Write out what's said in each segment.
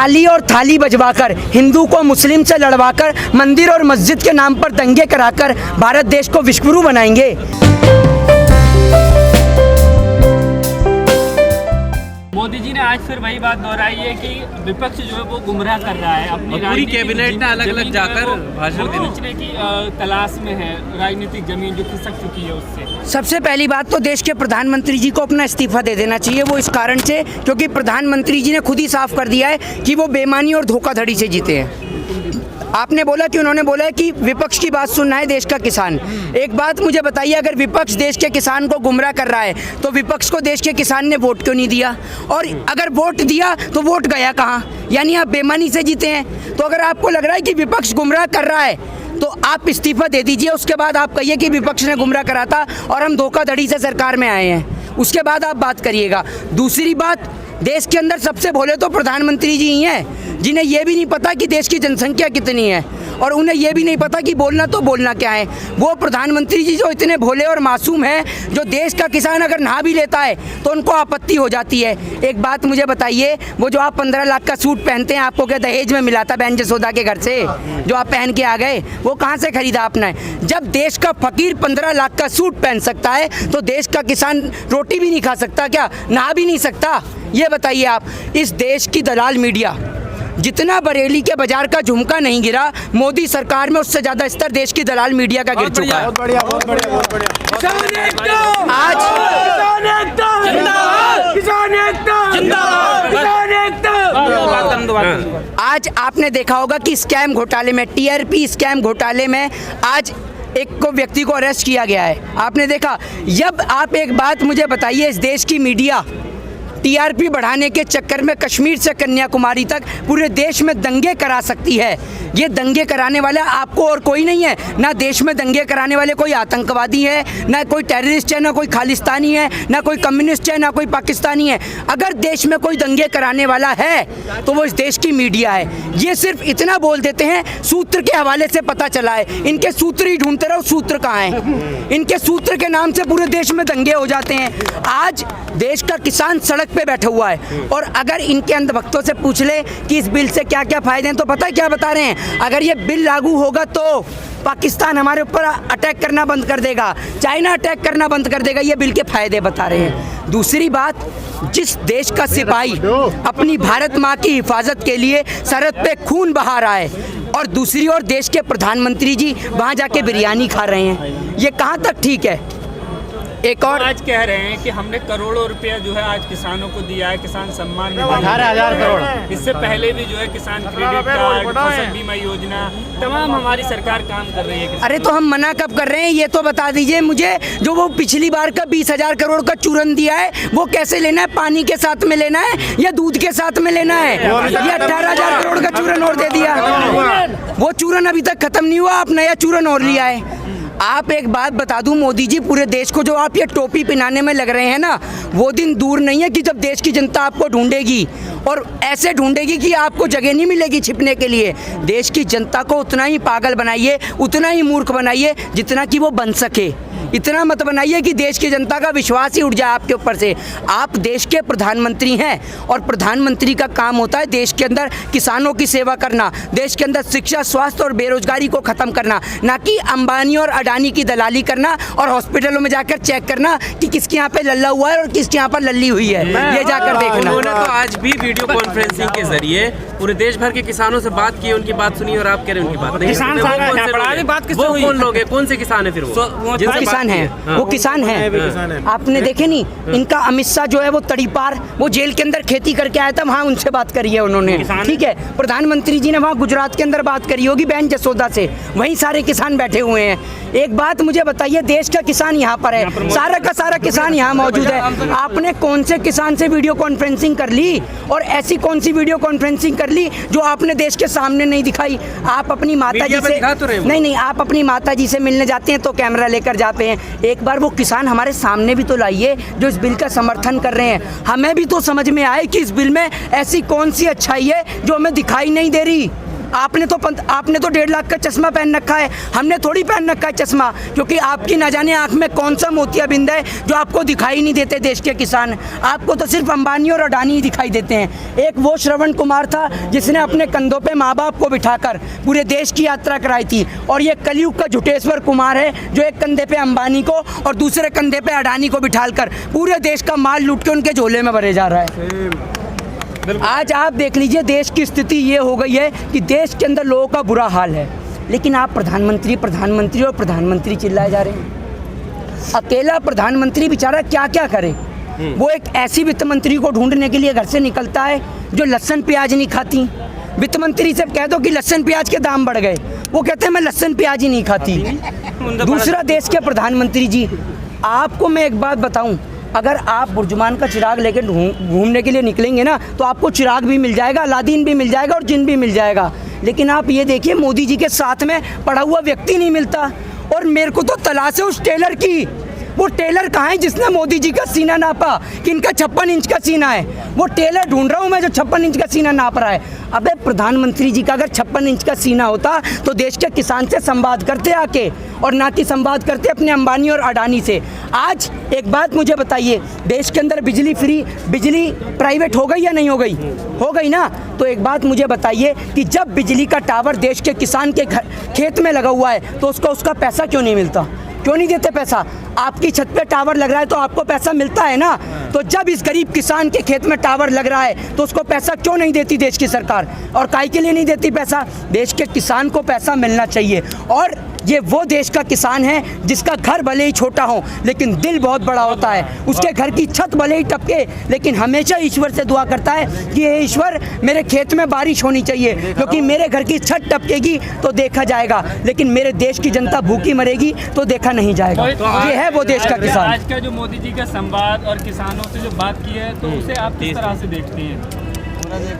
ताली और थाली बजवाकर, हिंदू को मुस्लिम से लड़वाकर, मंदिर और मस्जिद के नाम पर दंगे कराकर भारत देश को विश्वगुरु बनाएंगे। मोदी जी ने आज फिर वही बात दोहराई है कि विपक्ष जो है वो गुमराह कर रहा है, अपनी पूरी कैबिनेट ने अलग अलग जाकर भाषण देने की तलाश में है, राजनीतिक जमीन जो खिसक चुकी है उससे। सबसे पहली बात तो देश के प्रधानमंत्री जी को अपना इस्तीफा दे देना चाहिए। वो इस कारण से क्योंकि प्रधानमंत्री जी ने खुद ही साफ कर दिया है कि वो बेईमानी और धोखाधड़ी से जीते हैं। आपने बोला कि उन्होंने बोला है कि विपक्ष की बात सुनना है देश का किसान। एक बात मुझे बताइए, अगर विपक्ष देश के किसान को गुमराह कर रहा है तो विपक्ष को देश के किसान ने वोट क्यों नहीं दिया? और अगर वोट दिया तो वोट गया कहाँ? यानी आप बेईमानी से जीते हैं। तो अगर आपको लग रहा है कि विपक्ष गुमराह कर रहा है तो आप इस्तीफा दे दीजिए, उसके बाद आप कहिए कि विपक्ष ने गुमराह करा था और हम धोखाधड़ी से सरकार में आए हैं, उसके बाद आप बात करिएगा। दूसरी बात, देश के अंदर सबसे भोले तो प्रधानमंत्री जी ही हैं, जिन्हें ये भी नहीं पता कि देश की जनसंख्या कितनी है और उन्हें ये भी नहीं पता कि बोलना तो बोलना क्या है। वो प्रधानमंत्री जी जो इतने भोले और मासूम हैं, जो देश का किसान अगर नहा भी लेता है तो उनको आपत्ति हो जाती है। एक बात मुझे बताइए, वो जो आप 15 लाख का सूट पहनते हैं, आपको क्या दहेज में मिला था बहन जसोदा के घर से जो आप पहन के आ गए? वो कहाँ से खरीदा आपने? जब देश का फकीर 15 लाख का सूट पहन सकता है तो देश का किसान रोटी भी नहीं खा सकता क्या? नहा भी नहीं सकता? ये बताइए आप। इस देश की दलाल मीडिया, जितना बरेली के बाजार का झुमका नहीं गिरा मोदी सरकार में, उससे ज्यादा स्तर देश की दलाल मीडिया का गिर चुका है। बहुत बढ़िया। आज आपने देखा होगा कि स्कैम घोटाले में, टीआरपी स्कैम घोटाले में आज एक को व्यक्ति को अरेस्ट किया गया है। आपने देखा। जब आप एक बात मुझे बताइए, इस देश की मीडिया टीआरपी बढ़ाने के चक्कर में कश्मीर से कन्याकुमारी तक पूरे देश में दंगे करा सकती है। ये दंगे कराने वाला आपको और कोई नहीं है। ना देश में दंगे कराने वाले कोई आतंकवादी है, ना कोई टेररिस्ट है, ना कोई खालिस्तानी है, ना कोई कम्युनिस्ट है, ना कोई पाकिस्तानी है। अगर देश में कोई दंगे कराने वाला है तो वो इस देश की मीडिया है। ये सिर्फ इतना बोल देते हैं, सूत्र के हवाले से पता चला है। इनके सूत्र ही ढूंढते रहो, सूत्र कहाँ हैं? इनके सूत्र के नाम से पूरे देश में दंगे हो जाते हैं। आज देश का किसान सड़क पे बैठा हुआ है और अगर इनके अंधभक्तों से पूछ ले कि इस बिल से क्या क्या फायदे हैं तो पता है क्या बता रहे हैं? अगर ये बिल लागू होगा तो पाकिस्तान हमारे ऊपर अटैक करना बंद कर देगा, चाइना अटैक करना बंद कर देगा। ये बिल के फायदे बता रहे हैं। दूसरी बात, जिस देश का सिपाही अपनी भारत माँ की हिफाजत के लिए सरहद पे खून बहा रहा है और दूसरी ओर देश के प्रधानमंत्री जी वहाँ जाके बिरयानी खा रहे हैं, ये कहाँ तक ठीक है? एक और आज कह रहे हैं कि हमने करोड़ों रुपया जो है आज किसानों को दिया है, किसान सम्मान निधि 18,000 करोड़। इससे पहले भी जो है किसान क्रेडिट कार्ड, फसल बीमा योजना, तमाम हमारी सरकार काम कर रही है। अरे तो हम मना कब कर रहे हैं ये तो बता दीजिए मुझे। जो वो पिछली बार का 20,000 करोड़ का चूरन दिया है वो कैसे लेना है? पानी के साथ में लेना है या दूध के साथ में लेना है? ये 18,000 करोड़ का चूरन और दे दिया। वो चूरन अभी तक खत्म नहीं हुआ, आप नया चूरन और लिया है। आप एक बात बता दूं मोदी जी, पूरे देश को जो आप ये टोपी पहनाने में लग रहे हैं ना, वो दिन दूर नहीं है कि जब देश की जनता आपको ढूंढेगी और ऐसे ढूंढेगी कि आपको जगह नहीं मिलेगी छिपने के लिए। देश की जनता को उतना ही पागल बनाइए, उतना ही मूर्ख बनाइए जितना कि वो बन सके। इतना मत बनाइए कि देश की जनता का विश्वास ही उठ जाए आपके ऊपर से। आप देश के प्रधानमंत्री हैं और प्रधानमंत्री का काम होता है देश के अंदर किसानों की सेवा करना, देश के अंदर शिक्षा, स्वास्थ्य और बेरोजगारी को खत्म करना, ना कि अंबानी और अडानी की दलाली करना और हॉस्पिटलों में जाकर चेक करना कि किसके यहाँ पे लल्ला हुआ है और किसके यहाँ पर लल्ली हुई है, ये जाकर देखना। उन्होंने तो आज भी वीडियो कॉन्फ्रेंसिंग के जरिए पूरे देश भर के किसानों से बात की, उनकी बात सुनी और आप कह रहे हैं उनकी बात नहीं। किसान वो कौन लोग हैं? कौन से किसान है फिर वो? किसान है, वो किसान है। आपने देखे नहीं, इनका अमित शाह जो है वो तड़ीपार, वो जेल के अंदर खेती करके आया था, वहाँ उनसे बात करी है उन्होंने, ठीक है। प्रधानमंत्री जी ने वहाँ गुजरात के अंदर बात करी होगी बहन जसोदा से, वहीं सारे किसान बैठे हुए हैं। एक बात मुझे बताइए, देश का किसान यहाँ पर है, सारा का सारा किसान यहाँ मौजूद है। आपने कौन से किसान से वीडियो कॉन्फ्रेंसिंग कर ली और ऐसी कौन सी वीडियो कॉन्फ्रेंसिंग कर ली जो आपने देश के सामने नहीं दिखाई? आप अपनी माता जी से नहीं, आप अपनी माता जी से मिलने जाते हैं तो कैमरा लेकर जाते हैं। एक बार वो किसान हमारे सामने भी तो लाइए जो इस बिल का समर्थन कर रहे हैं। हमें भी तो समझ में आए कि इस बिल में ऐसी कौन सी अच्छाई है जो हमें दिखाई नहीं दे रही। आपने तो 1.5 लाख का चश्मा पहन रखा है, हमने थोड़ी पहन रखा है चश्मा, क्योंकि आपकी ना जाने आँख में कौन सा मोतियाबिंद है जो आपको दिखाई नहीं देते देश के किसान। आपको तो सिर्फ अंबानी और अडानी ही दिखाई देते हैं। एक वो श्रवण कुमार था जिसने अपने कंधों पे माँ बाप को बिठाकर पूरे देश की यात्रा कराई थी, और ये कलयुग का झुटेश्वर कुमार है जो एक कंधे पे अंबानी को और दूसरे कंधे पे अडानी को बिठाकर पूरे देश का माल लूट के उनके झोले में भरे जा रहा है। आज आप देख लीजिए देश की स्थिति ये हो गई है कि देश के अंदर लोगों का बुरा हाल है, लेकिन आप प्रधानमंत्री प्रधानमंत्री और प्रधानमंत्री चिल्लाए जा रहे हैं। अकेला प्रधानमंत्री बेचारा क्या क्या करे। वो एक ऐसी वित्त मंत्री को ढूंढने के लिए घर से निकलता है जो लहसुन प्याज नहीं खाती। वित्त मंत्री से कह दो कि लहसुन प्याज के दाम बढ़ गए, वो कहते हैं मैं लहसुन प्याज ही नहीं खाती। दूसरा देश के प्रधानमंत्री जी, आपको मैं एक बात बताऊं, अगर आप बुर्जुमान का चिराग लेकर घूमने के लिए निकलेंगे ना तो आपको चिराग भी मिल जाएगा, अलादीन भी मिल जाएगा और जिन भी मिल जाएगा। लेकिन आप ये देखिए मोदी जी के साथ में पड़ा हुआ व्यक्ति नहीं मिलता। और मेरे को तो तलाश है उस टेलर की। वो टेलर कहाँ है जिसने मोदी जी का सीना नापा कि इनका 56 इंच का सीना है? वो टेलर ढूंढ रहा हूँ मैं जो 56 इंच का सीना नाप रहा है। अबे प्रधानमंत्री जी का अगर 56 इंच का सीना होता तो देश के किसान से संवाद करते आके, और ना कि संवाद करते अपने अंबानी और अडानी से। आज एक बात मुझे बताइए, देश के अंदर बिजली फ्री, बिजली प्राइवेट हो गई या नहीं हो गई? हो गई ना। तो एक बात मुझे बताइए कि जब बिजली का टावर देश के किसान के खेत में लगा हुआ है तो उसका पैसा क्यों नहीं मिलता? क्यों नहीं देते पैसा? आपकी छत पे टावर लग रहा है तो आपको पैसा मिलता है ना। तो जब इस गरीब किसान के खेत में टावर लग रहा है तो उसको पैसा क्यों नहीं देती देश की सरकार? और काहे के लिए नहीं देती पैसा? देश के किसान को पैसा मिलना चाहिए। और ये वो देश का किसान है जिसका घर भले ही छोटा हो लेकिन दिल बहुत बड़ा होता है। उसके घर की छत भले ही टपके लेकिन हमेशा ईश्वर से दुआ करता है कि हे ईश्वर मेरे खेत में बारिश होनी चाहिए, क्योंकि मेरे घर की छत टपकेगी तो देखा जाएगा, लेकिन मेरे देश की जनता भूखी मरेगी तो देखा नहीं जाएगा। ये है वो देश का किसान। आज का जो मोदी जी का संवाद और किसानों से जो बात की है तो उसे आप किस तरह से देखते हैं?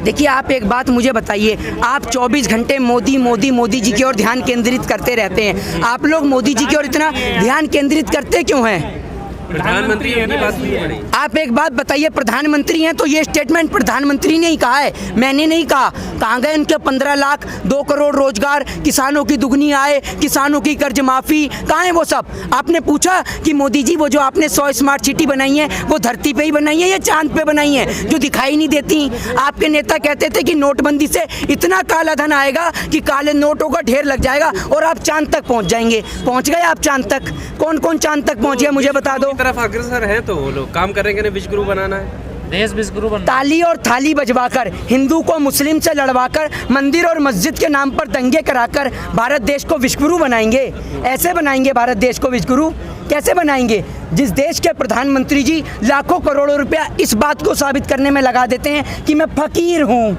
देखिए आप एक बात मुझे बताइए, आप 24 घंटे मोदी मोदी मोदी जी की ओर ध्यान केंद्रित करते रहते हैं। आप लोग मोदी जी की ओर इतना ध्यान केंद्रित करते क्यों हैं? प्रधानमंत्री की बात नहीं पड़ी। आप एक बात बताइए, प्रधानमंत्री हैं तो ये स्टेटमेंट प्रधानमंत्री ने ही कहा है, मैंने नहीं कहा। कहाँ गए उनके 15 लाख 2 करोड़ रोजगार, किसानों की दुगनी आय, किसानों की कर्ज माफ़ी, कहाँ है वो सब? आपने पूछा कि मोदी जी वो जो आपने 100 स्मार्ट सिटी बनाई है वो धरती पे ही बनाई है या चांद पे बनाई है जो दिखाई नहीं देती? आपके नेता कहते थे कि नोटबंदी से इतना काला धन आएगा कि काले नोटों का ढेर लग जाएगा और आप चांद तक पहुँच जाएंगे। पहुँच गए आप चांद तक? कौन कौन चांद तक पहुँच गया मुझे बता दो। तरफ अग्रसर है तो वो लोग काम करेंगे ना, विश्वगुरु बनाना है, देश विश्वगुरु बनना। ताली और थाली बजवाकर, हिंदू को मुस्लिम से लड़वाकर, मंदिर और मस्जिद के नाम पर दंगे कराकर भारत देश को विश्वगुरु बनाएंगे? ऐसे बनाएंगे भारत देश को विश्वगुरु? कैसे बनाएंगे? जिस देश के प्रधानमंत्री जी लाखों करोड़ों रुपया इस बात को साबित करने में लगा देते हैं कि मैं फकीर हूँ,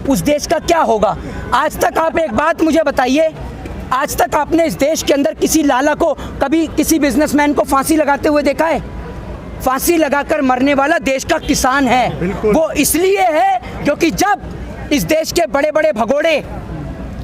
उस देश का क्या होगा? आज तक आप एक बात मुझे बताइए, आज तक आपने इस देश के अंदर किसी लाला को, कभी किसी बिजनेसमैन को फांसी लगाते हुए देखा है? फांसी लगाकर मरने वाला देश का किसान है। वो इसलिए है क्योंकि जब इस देश के बड़े बड़े भगोड़े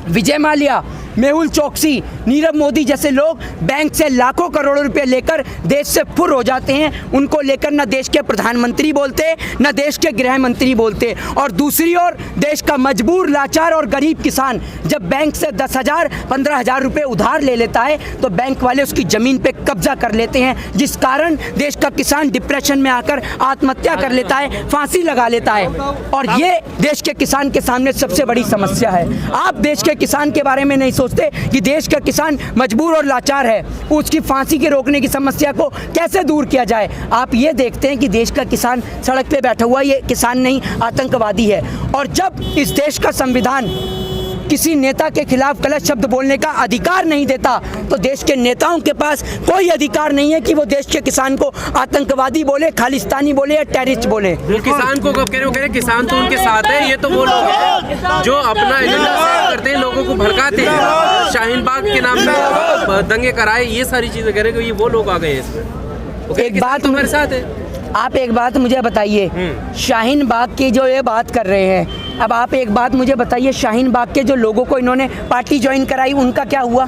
विजय माल्या, मेहुल चोकसी, नीरव मोदी जैसे लोग बैंक से लाखों करोड़ों रुपए लेकर देश से फुर हो जाते हैं, उनको लेकर न देश के प्रधानमंत्री बोलते न देश के गृह मंत्री बोलते। और दूसरी ओर देश का मजबूर, लाचार और गरीब किसान जब बैंक से 10,000 15,000 रुपये उधार ले लेता है तो बैंक वाले उसकी ज़मीन पे कब्जा कर लेते हैं, जिस कारण देश का किसान डिप्रेशन में आकर आत्महत्या कर लेता है, फांसी लगा लेता है। और ये देश के किसान के सामने सबसे बड़ी समस्या है। आप देश के किसान के बारे में नहीं सोचते कि देश का किसान मजबूर और लाचार है, उसकी फांसी के रोकने की समस्या को कैसे दूर किया जाए। आप ये देखते हैं कि देश का किसान सड़क पे बैठा हुआ, ये किसान नहीं आतंकवादी है। और जब इस देश का संविधान किसी नेता के खिलाफ गलत शब्द बोलने का अधिकार नहीं देता तो देश के नेताओं के पास कोई अधिकार नहीं है कि वो देश के किसान को आतंकवादी बोले, खालिस्तानी बोले या टेररिस्ट बोले। वो किसान को कब कह रहे हैं? किसान तो उनके साथ है। ये तो वो लोग हैं जो अपना एजेंडा सेट करते हैं, लोगों को भड़काते हैं, शाहीन बाग के नाम पे दंगे कराए, ये सारी चीजें कह रहे हैं कि ये वो लोग आ गए हैं इसमें। एक बात तुम्हारे साथ है। आप एक बात मुझे बताइए, शाहीन बाग की जो ये बात कर रहे हैं, अब आप एक बात मुझे बताइए, शाहीन बाग के जो लोगों को इन्होंने पार्टी ज्वाइन कराई उनका क्या हुआ?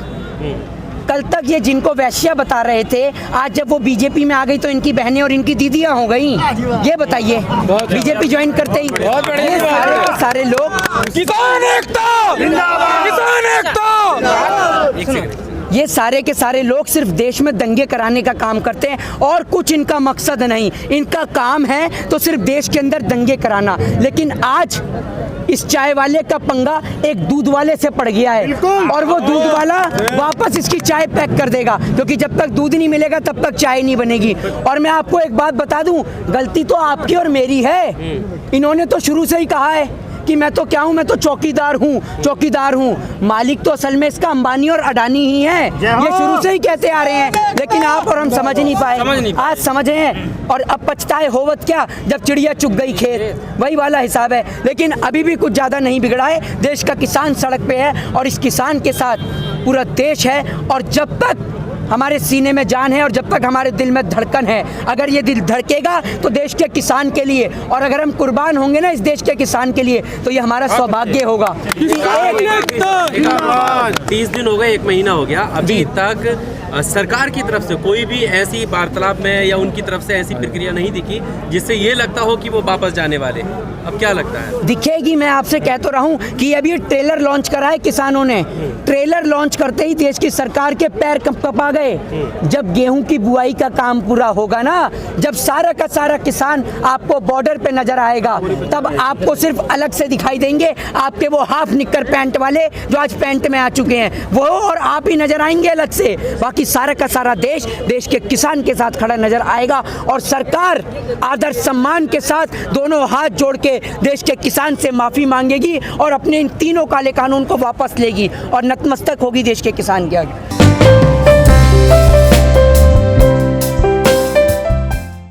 कल कल तक ये जिनको वैश्या बता रहे थे, आज जब वो बीजेपी में आ गई तो इनकी बहनें और इनकी दीदियां हो गई। ये बताइए, बीजेपी ज्वाइन करते ही ये सारे के सारे लोग किसान एकता जिंदाबाद, किसान एकता। ये सारे के सारे लोग सिर्फ देश में दंगे कराने का काम करते हैं और कुछ इनका मकसद नहीं। इनका काम है तो सिर्फ देश के अंदर दंगे कराना। लेकिन आज इस चाय वाले का पंगा एक दूध वाले से पड़ गया है और वो दूध वाला वापस इसकी चाय पैक कर देगा, क्योंकि जब तक दूध नहीं मिलेगा तब तक चाय नहीं बनेगी। और मैं आपको एक बात बता दूं, गलती तो आपकी और मेरी है। इन्होंने तो शुरू से ही कहा है कि मैं तो क्या हूँ, मैं तो चौकीदार हूँ। मालिक तो असल में इसका अंबानी और अडानी ही है। ये शुरू से ही कहते आ रहे हैं, लेकिन आप और हम समझ नहीं पाए। आज समझे हैं और अब पछताए होवत क्या जब चिड़िया चुग गई खेत, वही वाला हिसाब है। लेकिन अभी भी कुछ ज़्यादा नहीं बिगड़ा है। देश का किसान सड़क पे है और इस किसान के साथ पूरा देश है। और जब तक हमारे सीने में जान है और जब तक हमारे दिल में धड़कन है, अगर ये दिल धड़केगा तो देश के किसान के लिए, और अगर हम कुर्बान होंगे ना इस देश के किसान के लिए, तो ये हमारा सौभाग्य होगा। 30 दिन हो गए, 1 महीना हो गया, अभी तक सरकार की तरफ से कोई भी ऐसी वार्तालाप में या उनकी तरफ से ऐसी प्रक्रिया नहीं दिखी जिससे ये लगता हो कि वो वापस जाने वाले। अब क्या लगता है? दिखेगी। मैं आपसे कह तो रहा हूँ कि अभी ट्रेलर लॉन्च करा है किसानों ने। ट्रेलर लॉन्च करते ही देश की सरकार के पैर कपा गए। जब गेहूं की बुआई का काम पूरा होगा ना, जब सारा का सारा किसान आपको बॉर्डर पे नजर आएगा, तब आपको सिर्फ अलग से दिखाई देंगे आपके वो हाफ निक्कर पैंट वाले जो आज पैंट में आ चुके हैं, वो और आप ही नजर आएंगे अलग से। बाकी सारा का सारा देश के किसान के साथ खड़ा नजर आएगा और सरकार आदर सम्मान के साथ दोनों हाथ जोड़ के देश के किसान से माफी मांगेगी और अपने इन तीनों काले कानून को वापस लेगी और नतमस्तक होगी देश के किसान के आगे।